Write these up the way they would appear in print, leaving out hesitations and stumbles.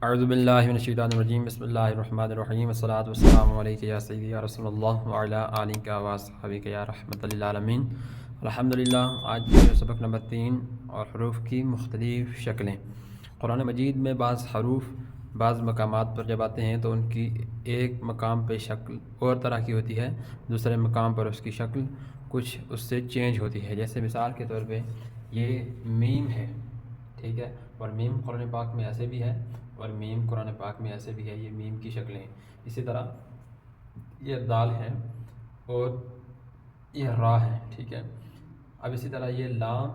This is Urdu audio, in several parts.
اعوذ باللہ من الشیطان الرجیم، بسم اللہ الرحمن الرحیم، والصلاۃ والسلام علیک یا سیدی یا رسول اللہ وعلی آلک و اصحابک یا رحمۃ للعالمین۔ الحمدللہ۔ آج کے سبق نمبر 3 اور حروف کی مختلف شکلیں۔ قرآن مجید میں بعض حروف بعض مقامات پر جب آتے ہیں تو ان کی ایک مقام پہ شکل اور طرح کی ہوتی ہے، دوسرے مقام پر اس کی شکل کچھ اس سے چینج ہوتی ہے۔ جیسے مثال کے طور پہ یہ میم ہے، ٹھیک ہے، اور میم قرآن پاک میں ایسے بھی ہے اور میم قرآن پاک میں ایسے بھی ہے، یہ میم کی شکلیں ہیں۔ اسی طرح یہ دال ہے اور یہ را ہے، ٹھیک ہے۔ اب اسی طرح یہ لام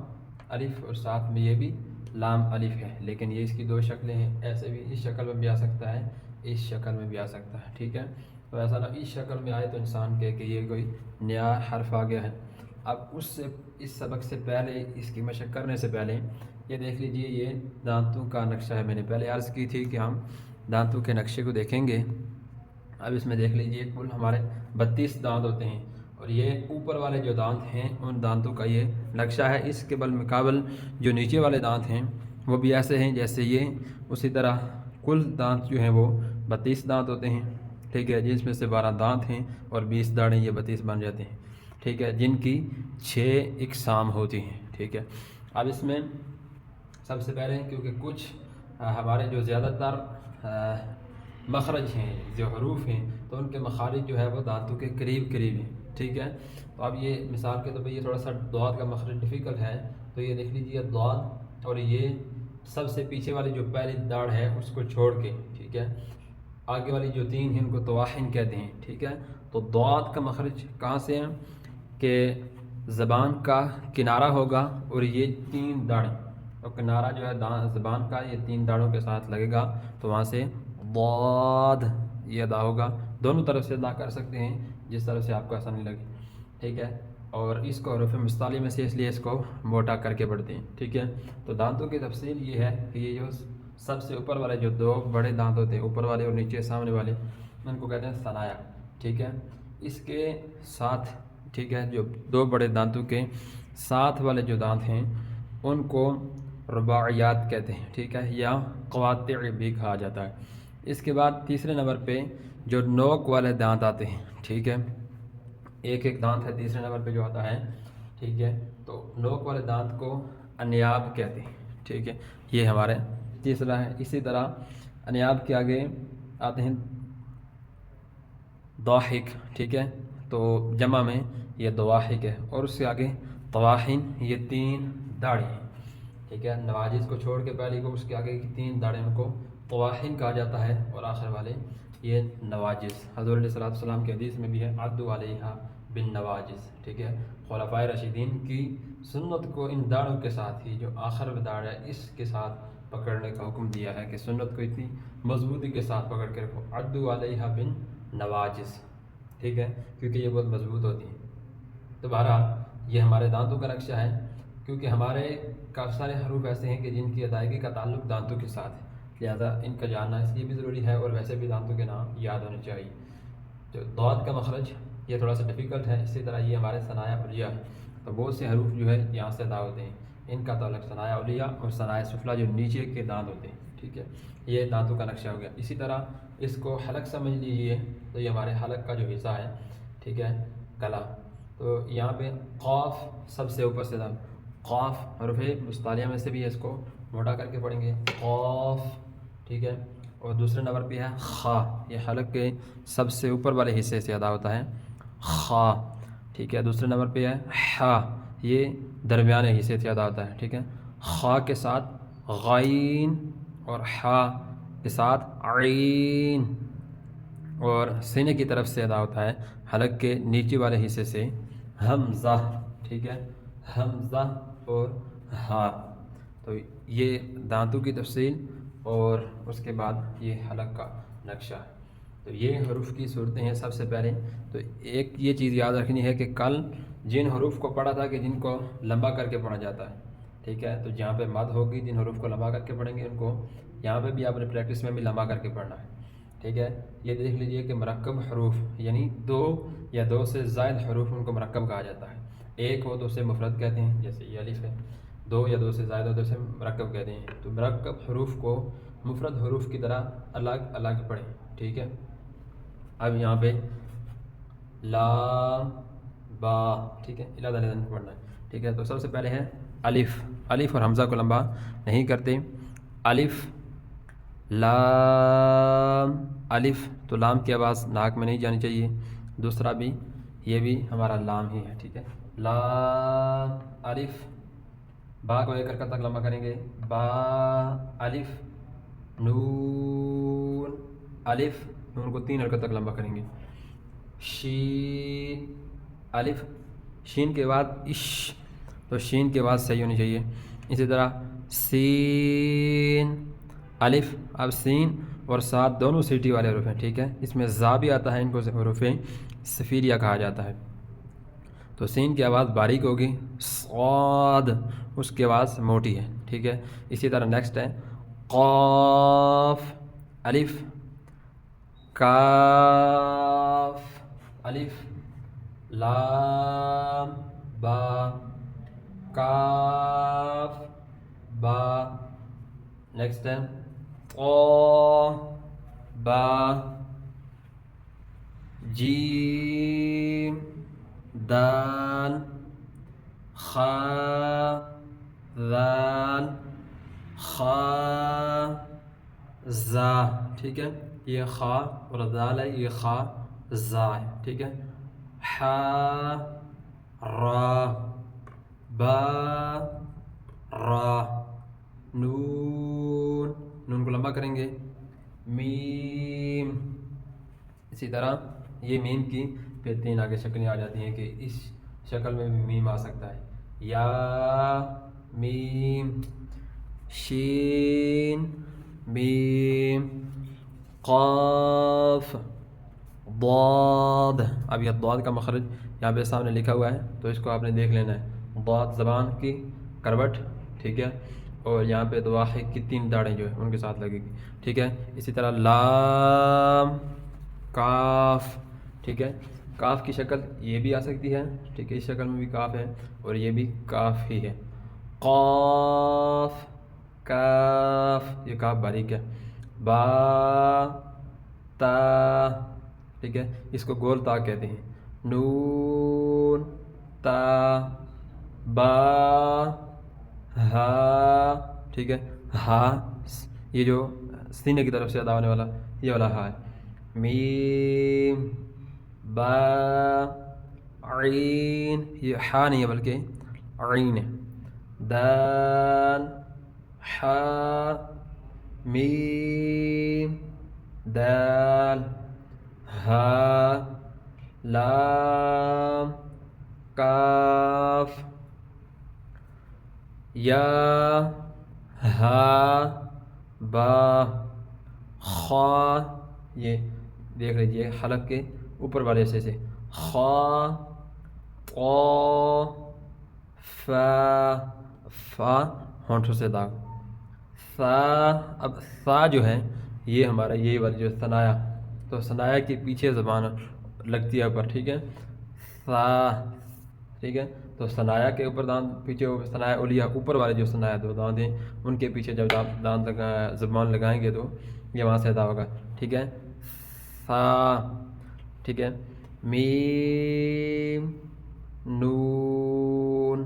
الف اور ساتھ میں یہ بھی لام الف ہے، لیکن یہ اس کی 2 شکلیں ہیں، ایسے بھی اس شکل میں بھی آ سکتا ہے، اس شکل میں بھی آ سکتا ہے، ٹھیک ہے۔ تو ایسا نہ اس شکل میں آئے تو انسان کہے کہ یہ کوئی نیا حرف آ گیا ہے۔ اب اس سبق سے پہلے، اس کی مشق کرنے سے پہلے یہ دیکھ لیجئے، یہ دانتوں کا نقشہ ہے۔ میں نے پہلے عرض کی تھی کہ ہم دانتوں کے نقشے کو دیکھیں گے۔ اب اس میں دیکھ لیجئے کل ہمارے 32 دانت ہوتے ہیں، اور یہ اوپر والے جو دانت ہیں ان دانتوں کا یہ نقشہ ہے۔ اس کے بالمقابل جو نیچے والے دانت ہیں وہ بھی ایسے ہیں جیسے یہ۔ اسی طرح کل دانت جو ہیں وہ 32 دانت ہوتے ہیں، ٹھیک ہے، جس میں سے 12 دانت ہیں اور 20 داڑیں، یہ 32 بن جاتے ہیں، ٹھیک ہے، جن کی 6 اقسام ہوتی ہیں، ٹھیک ہے۔ اب اس میں سب سے پہلے کیونکہ کچھ ہمارے جو زیادہ تر مخرج ہیں، جو حروف ہیں، تو ان کے مخارج جو ہے وہ دانتوں کے قریب قریب ہیں، ٹھیک ہے۔ تو اب یہ مثال کے طور پہ یہ تھوڑا سا ضاد کا مخرج ڈیفیکلٹ ہے، تو یہ دیکھ لیجیے ضاد، اور یہ سب سے پیچھے والی جو پہلی داڑ ہے اس کو چھوڑ کے، ٹھیک ہے، آگے والی جو 3 ہیں ان کو طواحن کہتے ہیں، ٹھیک ہے۔ تو ضاد کا مخرج کہاں سے ہے کہ زبان کا کنارہ ہوگا اور یہ 3 داڑیں، اور کنارہ جو ہے زبان کا یہ 3 داڑوں کے ساتھ لگے گا، تو وہاں سے ضاد یہ ادا ہوگا۔ دونوں طرف سے ادا کر سکتے ہیں، جس طرف سے آپ کو آسانی لگے، ٹھیک ہے۔ اور اس کو حروف مستعلیہ میں سے اس لیے اس کو موٹا کر کے پڑھتے ہیں، ٹھیک ہے۔ تو دانتوں کی تفصیل یہ ہے کہ یہ جو سب سے اوپر والے جو 2 بڑے دانت ہوتے ہیں، اوپر والے اور نیچے سامنے والے، ان کو کہتے ہیں ثنایا، ٹھیک ہے۔ اس کے ساتھ، ٹھیک ہے، جو 2 بڑے دانتوں کے ساتھ والے جو دانت ہیں ان کو رباعیات کہتے ہیں، ٹھیک ہے، یا قواطع بھی کہا جاتا ہے۔ اس کے بعد تیسرے نمبر پہ جو نوک والے دانت آتے ہیں، ٹھیک ہے، ایک دانت ہے تیسرے نمبر پہ جو آتا ہے، ٹھیک ہے۔ تو نوک والے دانت کو انیاب کہتے ہیں، ٹھیک ہے، یہ ہمارے تیسرا ہے۔ اسی طرح انیاب کے آگے آتے ہیں ضاحک، ٹھیک ہے، تو جمع میں یہ ضواحک ہے، اور اس سے آگے طواحن، یہ 3 داڑھی ہیں، ٹھیک ہے، نواجذ کو چھوڑ کے پہلی کو، اس کے آگے کی 3 داڑیں ان کو طواحن کہا جاتا ہے، اور آخر والے یہ نواجذ۔ حضور علیہ السلام کی حدیث میں بھی ہے عدوا علیہا بالنواجذ، ٹھیک ہے۔ خلفائے راشدین کی سنت کو ان داڑوں کے ساتھ ہی، جو آخر میں داڑھ ہے اس کے ساتھ پکڑنے کا حکم دیا ہے کہ سنت کو اتنی مضبوطی کے ساتھ پکڑ کے رکھو، عدوا علیہا بالنواجذ، ٹھیک ہے، کیونکہ یہ بہت مضبوط ہوتی ہیں۔ تو بہرحال یہ ہمارے دانتوں کا نقشہ ہے، کیونکہ ہمارے کافی سارے حروف ایسے ہیں کہ جن کی ادائیگی کا تعلق دانتوں کے ساتھ ہے، لہذا ان کا جاننا اس لیے بھی ضروری ہے، اور ویسے بھی دانتوں کے نام یاد ہونے چاہیے۔ جو ضاد کا مخرج یہ تھوڑا سا ڈیفیکلٹ ہے، اسی طرح یہ ہمارے ثنایا علیہ ہے، تو بہت سے حروف جو ہے یہاں سے ادا ہوتے ہیں، ان کا تعلق ثنایا علیہ اور ثنایا سفلی جو نیچے کے دانت ہوتے ہیں، ٹھیک ہے، یہ دانتوں کا نقشہ ہو گیا۔ اسی طرح اس کو حلق سمجھ لیجیے، تو یہ ہمارے حلق کا جو حصہ ہے، ٹھیک ہے، گلا، تو یہاں پہ قاف سب سے اوپر سے دانت، قاف حروف مستعلیہ میں سے بھی ہے، اس کو موٹا کر کے پڑھیں گے، قاف، ٹھیک ہے۔ اور دوسرے نمبر پہ ہے خا، یہ حلق کے سب سے اوپر والے حصے سے ادا ہوتا ہے، خا، ٹھیک ہے۔ دوسرے نمبر پہ ہے حا، یہ درمیانے حصے سے ادا ہوتا ہے، ٹھیک ہے۔ خا کے ساتھ غین، اور حا کے ساتھ عین، اور سینے کی طرف سے ادا ہوتا ہے حلق کے نیچے والے حصے سے حمزہ، ٹھیک ہے، حمزہ اور ہا۔ تو یہ دانتوں کی تفصیل اور اس کے بعد یہ حلق کا نقشہ ہے۔ تو یہ حروف کی صورتیں ہیں۔ سب سے پہلے تو ایک یہ چیز یاد رکھنی ہے کہ کل جن حروف کو پڑھا تھا کہ جن کو لمبا کر کے پڑھا جاتا ہے، ٹھیک ہے، تو جہاں پہ مد ہوگی جن حروف کو لمبا کر کے پڑھیں گے ان کو یہاں پہ بھی آپ نے پریکٹس میں بھی لمبا کر کے پڑھنا ہے، ٹھیک ہے۔ یہ دیکھ لیجئے کہ مرکب حروف یعنی 2 یا 2 سے زائد حروف ان کو مرکب کہا جاتا ہے، ایک ہو تو اسے مفرد کہتے ہیں، جیسے یہ الف ہے، 2 یا 2 سے زائد ہو تو اسے مرکب کہتے ہیں۔ تو مرکب حروف کو مفرد حروف کی طرح الگ الگ پڑھیں، ٹھیک ہے۔ اب یہاں پہ لام با، ٹھیک ہے، علیحدہ علیحدہ پڑھنا ہے، ٹھیک ہے۔ تو سب سے پہلے ہے الف، الف اور حمزہ کو لمبا نہیں کرتے، الف لام، الف تو لام کی آواز ناک میں نہیں جانی چاہیے، دوسرا بھی یہ بھی ہمارا لام ہی ہے، ٹھیک ہے، لام الف، با کو ایک حرکت تک لمبا کریں گے، با الف نون، الف نون کو 3 حرکت تک لمبا کریں گے، شین الف، شین کے بعد اش، تو شین کے بعد صحیح ہونی چاہیے۔ اسی طرح سین الف، اب سین اور صاد دونوں سیٹی والے حروف ہیں، ٹھیک ہے، اس میں زا بھی آتا ہے، ان کو حروف صفیریہ کہا جاتا ہے۔ تو سین کی آواز باریک ہوگی، صاد اس کی آواز موٹی ہے، ٹھیک ہے۔ اسی طرح نیکسٹ ہے قاف الف، کاف الف، لام با، کاف با، نیکسٹ ہے طا با، جیم دال، خا ذال، خا زا، ٹھیک ہے، یہ خا اور ذال ہے، یہ خا زا ہے، ٹھیک ہے، حا را، با را، نون، نون کو لمبا کریں گے، میم، اسی طرح یہ میم کی پھر 3 آگے شکلیں آ جاتی ہیں کہ اس شکل میں بھی میم آ سکتا ہے، یا میم، شین میم، قاف ضاد، اب یہ ضاد کا مخرج یہاں پہ سامنے لکھا ہوا ہے تو اس کو آپ نے دیکھ لینا ہے، ضاد زبان کی کروٹ، ٹھیک ہے، اور یہاں پہ دواحق کی 3 داڑیں جو ہیں ان کے ساتھ لگے گی، ٹھیک ہے۔ اسی طرح لام کاف، ٹھیک ہے، کاف کی شکل یہ بھی آ سکتی ہے، ٹھیک ہے، اس شکل میں بھی کاف ہے اور یہ بھی کاف ہی ہے، قاف کاف، یہ کاف باریک ہے، با تا، ٹھیک ہے، اس کو گول تا کہتے ہیں، نون تا، با ہا، ٹھیک ہے، ہا یہ جو سینے کی طرف سے ادا ہونے والا یہ والا ہا ہے، میم با عین، یہ ہا نہیں ہے بلکہ عین ہے، دال حا میم دال ہا لام کاف یا ہا با، خا، یہ دیکھ لیجیے حلق کے اوپر والے حصے سے، خا طا فا، فا ہونٹوں سے داغ، سا، اب سا جو ہے یہ ہمارا یہی والی جو ثنایا، تو ثنایا کے پیچھے زبان لگتی ہے اوپر، ٹھیک ہے، سا، ٹھیک ہے، تو ثنایا کے اوپر دانت پیچھے، ثنایا اولیہ اوپر والے جو ثنایا 2 دانت ہیں ان کے پیچھے جب دانت زبان لگائیں گے تو یہ وہاں سے ادا ہوگا، ٹھیک ہے، سا، ٹھیک ہے، میم نون،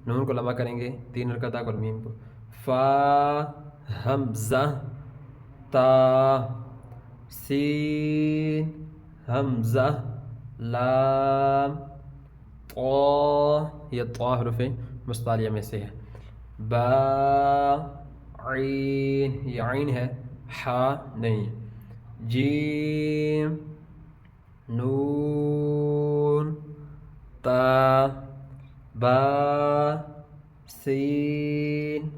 نون کو لمبا کریں گے 3 حرکت تک اور میم کو، فا حمزہ تا، سین حمزہ لام طا، یہ طا حروف مستعلیہ میں سے ہے، با عین، یہ عین ہے ہا نہیں، جیم نون تا با سین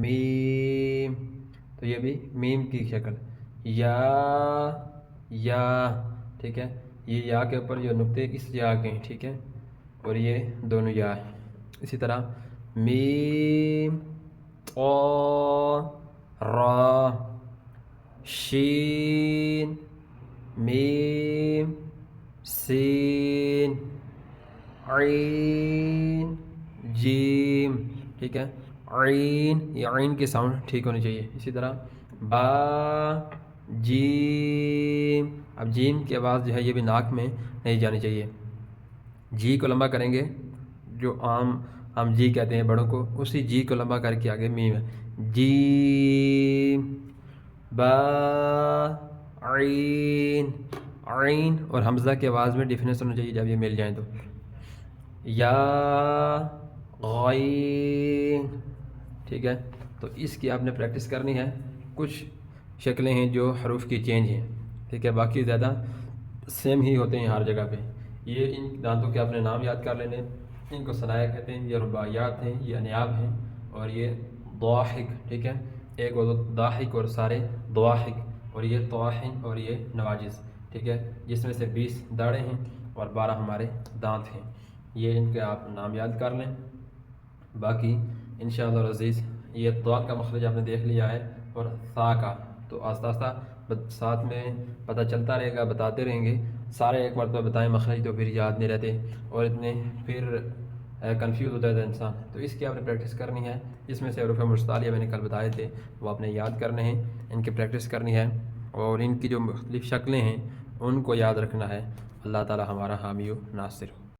میم، تو یہ بھی میم کی شکل، یا، ٹھیک ہے، یہ یا کے اوپر جو نقطے اس یا کے ہیں، ٹھیک ہے، اور یہ دونوں یا ہیں، اسی طرح میم طا را، شین میم سین عین جیم، ٹھیک ہے، عین، یہ عین کی ساؤنڈ ٹھیک ہونی چاہیے، اسی طرح با جیم. اب جیم کی آواز جو ہے یہ بھی ناک میں نہیں جانی چاہیے. جی کو لمبا کریں گے، جو عام ہم جی کہتے ہیں بڑوں کو، اسی جی کو لمبا کر کے آگے میم ہے. جیم با عین عین. اور حمزہ کی آواز میں ڈیفرنس ہونا چاہیے جب یہ مل جائیں تو. یا غین. ٹھیک ہے، تو اس کی آپ نے پریکٹس کرنی ہے. کچھ شکلیں ہیں جو حروف کی چینج ہیں، ٹھیک ہے، باقی زیادہ سیم ہی ہوتے ہیں ہر جگہ پہ. یہ ان دانتوں کے آپ نے نام یاد کر لینے. ان کو ثنایا کہتے ہیں، یہ رباعیات ہیں، یہ انیاب ہیں، اور یہ ضاحک. ٹھیک ہے، ایک وہ ضاحک اور سارے ضواحک، اور یہ طواحن اور یہ نواجز. ٹھیک ہے، جس میں سے 20 داڑیں ہیں اور 12 ہمارے دانت ہیں. یہ ان کے آپ نام یاد کر لیں. باقی انشاءاللہ العزیز یہ ضاد کا مخرج آپ نے دیکھ لیا ہے، اور ثا کا تو آہستہ آہستہ ساتھ میں پتہ چلتا رہے گا، بتاتے رہیں گے. سارے ایک مرتبہ بتائیں مخرج تو پھر یاد نہیں رہتے، اور اتنے پھر کنفیوز ہو جاتا ہے انسان. تو اس کی آپ نے پریکٹس کرنی ہے. اس میں سے حروف مستعلیہ میں نے کل بتائے تھے، وہ آپ نے یاد کرنے ہیں، ان کی پریکٹس کرنی ہے، اور ان کی جو مختلف شکلیں ہیں ان کو یاد رکھنا ہے. اللہ تعالی ہمارا حامی و ناصر ہو.